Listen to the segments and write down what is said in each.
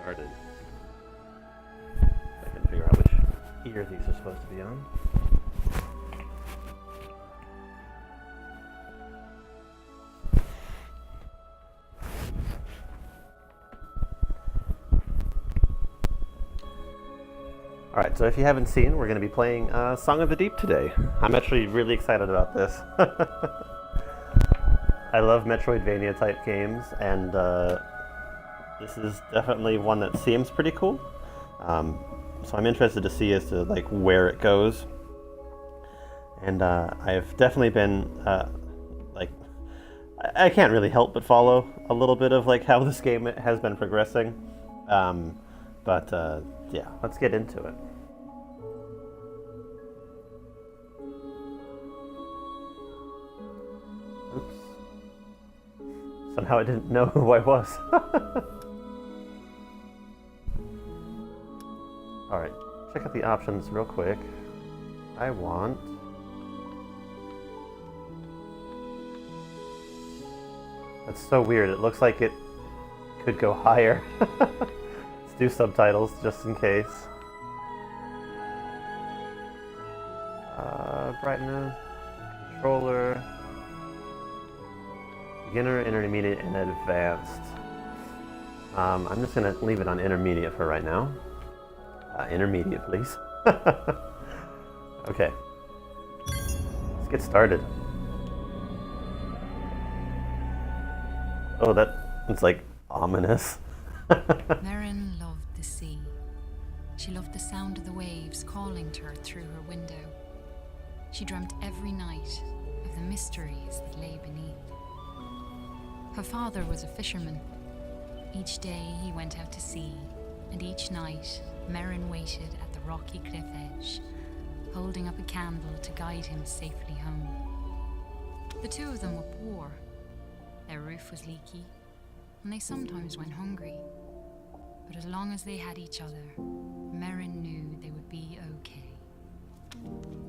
started. I can figure out which ear these are supposed to be on. Alright, so if you haven't seen, we're going to be playing Song of the Deep today. I'm actually really excited about this. I love Metroidvania type games, and this is definitely one that seems pretty cool. So I'm interested to see as to like where it goes. And I've definitely been like I can't really help but follow a little bit of like how this game has been progressing. But yeah, let's get into it. Oops. Somehow I didn't know who I was. Alright, check out the options real quick. I want... That's so weird, it looks like it could go higher. Let's do subtitles just in case. Brightness, controller, beginner, intermediate, and advanced. I'm just gonna leave it on intermediate for right now. Intermediate, please. Okay. Let's get started. Oh, it's like ominous. Merrin loved the sea. She loved the sound of the waves calling to her through her window. She dreamt every night of the mysteries that lay beneath. Her father was a fisherman. Each day he went out to sea, and each night Merrin waited at the rocky cliff edge, holding up a candle to guide him safely home. The two of them were poor. Their roof was leaky, and they sometimes went hungry. But as long as they had each other, Merrin knew they would be okay.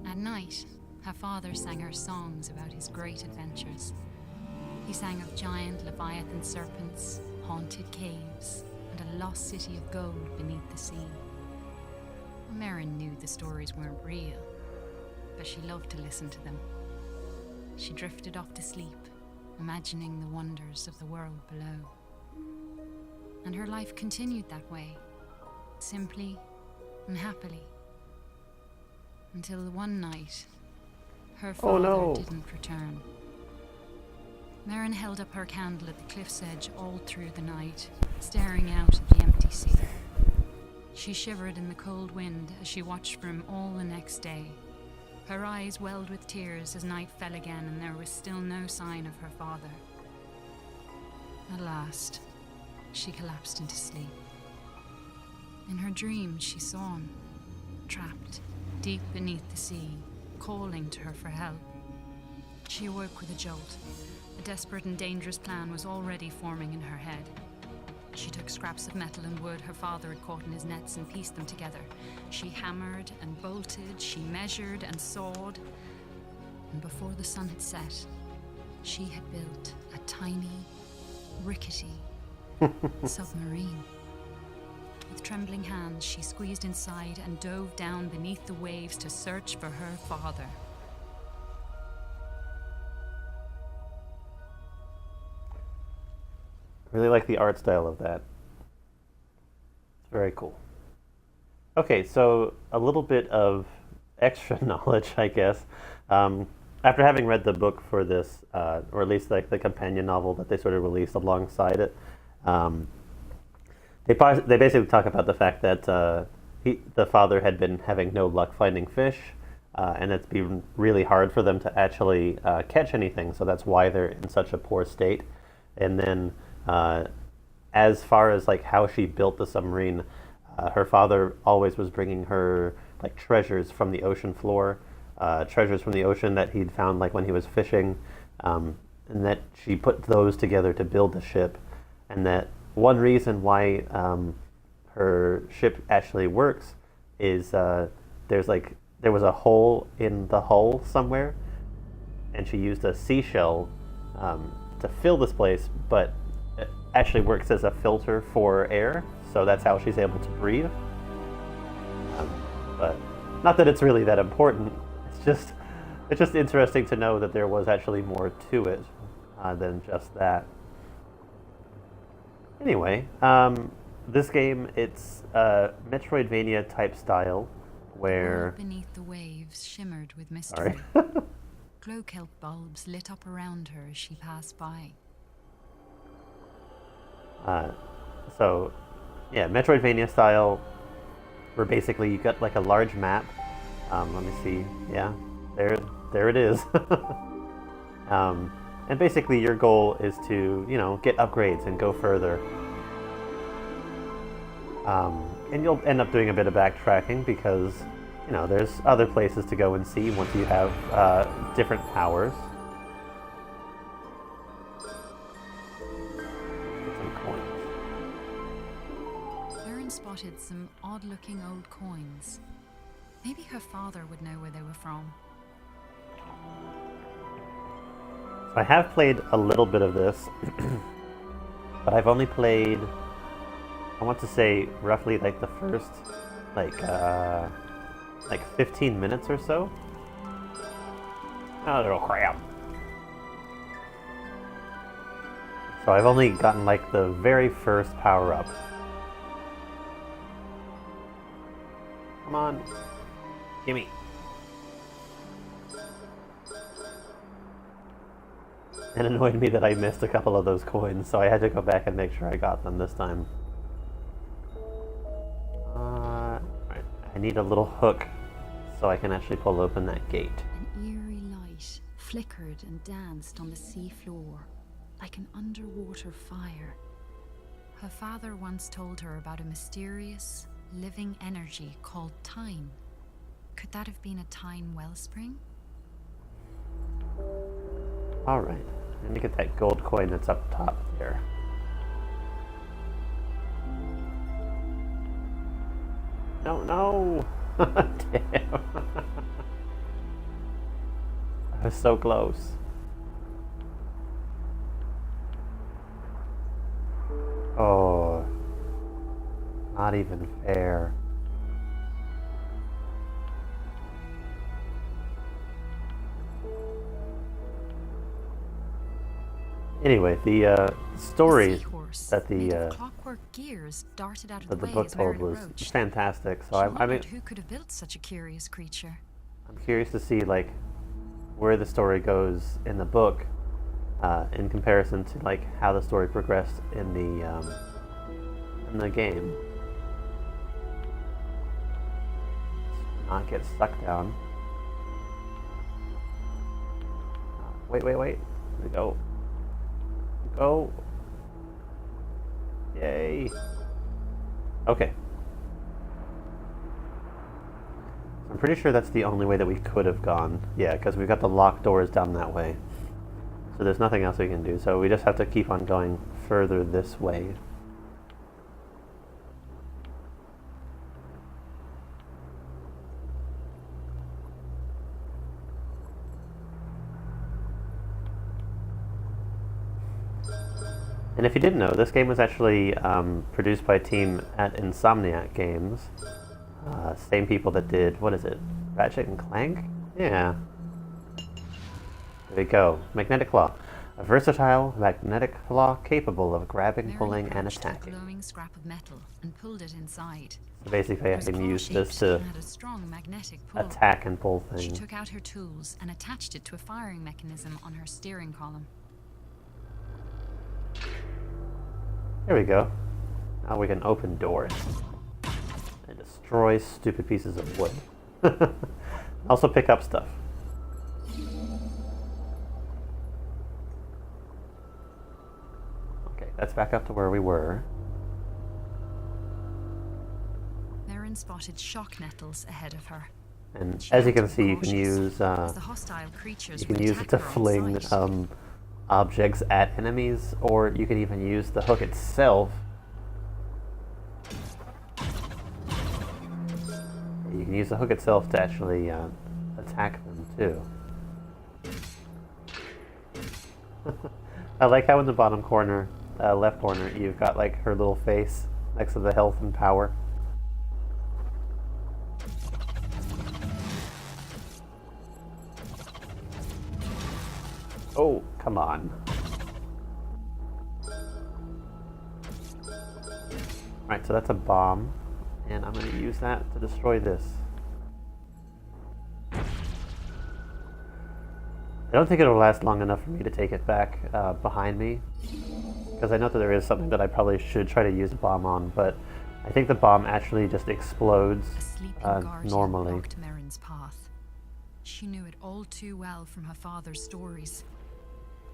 At night, her father sang her songs about his great adventures. He sang of giant leviathan serpents, haunted caves, and a lost city of gold beneath the sea. Merrin knew the stories weren't real, but she loved to listen to them. She drifted off to sleep, imagining the wonders of the world below. And her life continued that way, simply and happily. Until one night, her father didn't return. Merrin held up her candle at the cliff's edge all through the night, staring out at the empty sea. She shivered in the cold wind as she watched for him all the next day. Her eyes welled with tears as night fell again and there was still no sign of her father. At last, she collapsed into sleep. In her dreams, she saw him, trapped deep beneath the sea, calling to her for help. She awoke with a jolt. A desperate and dangerous plan was already forming in her head. She took scraps of metal and wood her father had caught in his nets and pieced them together. She hammered and bolted, she measured and sawed. And before the sun had set, she had built a tiny, rickety submarine. With trembling hands, she squeezed inside and dove down beneath the waves to search for her father. I really like the art style of that. It's very cool. Okay, so a little bit of extra knowledge, I guess. After having read the book for this, or at least like the companion novel that they sort of released alongside it, they basically talk about the fact that the father had been having no luck finding fish, and it's been really hard for them to actually catch anything. So that's why they're in such a poor state. And then, as far as like how she built the submarine, her father always was bringing her like treasures from the ocean floor, treasures from the ocean that he'd found like when he was fishing, and that she put those together to build the ship, and that one reason why her ship actually works is there was a hole in the hull somewhere, and she used a seashell to fill this place, but actually works as a filter for air, so that's how she's able to breathe. But not that it's really that important. It's just interesting to know that there was actually more to it than just that. Anyway, this game, it's a Metroidvania type style where... Beneath the waves shimmered with mystery. Sorry. Glow kelp bulbs lit up around her as she passed by. So, yeah, Metroidvania style, where basically you got like a large map. Let me see. Yeah, there it is. And basically your goal is to, get upgrades and go further. And you'll end up doing a bit of backtracking because, there's other places to go and see once you have different powers. Get some coins. Erin spotted some odd-looking old coins. Maybe her father would know where they were from. So I have played a little bit of this, but I've only played, I want to say, roughly like the first, like 15 minutes or so. Oh, little crap. So I've only gotten like the very first power up. Come on. Gimme. It annoyed me that I missed a couple of those coins, so I had to go back and make sure I got them this time. Right. I need a little hook so I can actually pull open that gate. An eerie light flickered and danced on the sea floor, like an underwater fire. Her father once told her about a mysterious, living energy called time. Could that have been a time wellspring? Alright, let me get that gold coin that's up top there. No! Damn. I was so close. Oh. Not even fair. Anyway, the story that the clockwork gears darted out of that the the way book as told Merrin was approached. fantastic. So She I wondered mean, who could have built such a curious creature. I'm curious to see like where the story goes in the book in comparison to like how the story progressed in the game. Not get stuck down. Wait. There we go. Go. Yay. Okay. I'm pretty sure that's the only way that we could have gone. Yeah, because we've got the locked doors down that way. So there's nothing else we can do. So we just have to keep on going further this way. And if you didn't know, this game was actually produced by a team at Insomniac Games. Same people that did, what is it? Ratchet and Clank? Yeah. There we go. Magnetic Claw. A versatile magnetic claw capable of grabbing, Merrin pulling, and approached a attacking. glowing scrap of metal and pulled it inside. So basically I It was can use this claw-shaped to and had a strong magnetic pull. attack and pull She things. took out her tools and attached it to a firing mechanism on her steering column. There we go. Now we can open doors and destroy stupid pieces of wood. Also pick up stuff. Okay, that's back up to where we were. Merrin spotted shock nettles ahead of her. And She as you had to can be see, you can cautious, use as the hostile creatures you can would use it attack to her on fling sight. objects at enemies, or you can even use the hook itself. You can use the hook itself to actually attack them too. I like how in the bottom corner left corner, you've got like her little face next to the health and power. Oh, come on. Right, so that's a bomb, and I'm going to use that to destroy this. I don't think it'll last long enough for me to take it back behind me, because I know that there is something that I probably should try to use a bomb on, but I think the bomb actually just explodes A sleeping guardian normally. blocked Merrin's path. She knew it all too well from her father's stories,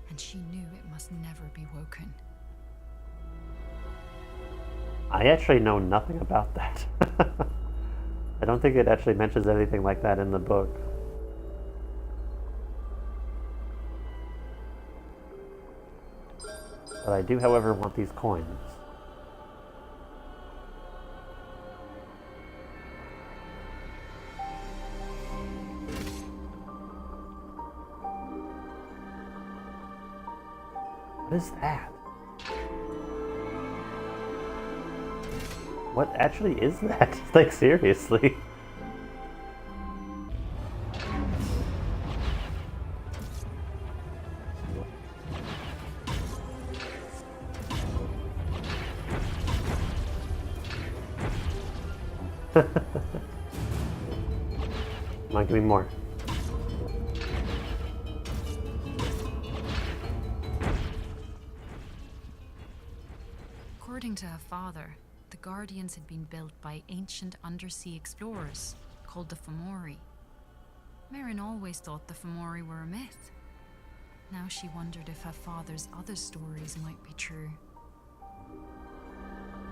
and she knew it must never be woken. I actually know nothing about that. I don't think it actually mentions anything like that in the book. But I do, however, want these coins. What is that? What actually is that? Like, seriously. Come on, give me more. According to her father, the Guardians had been built by ancient undersea explorers called the Fomori. Merrin always thought the Fomori were a myth. Now she wondered if her father's other stories might be true.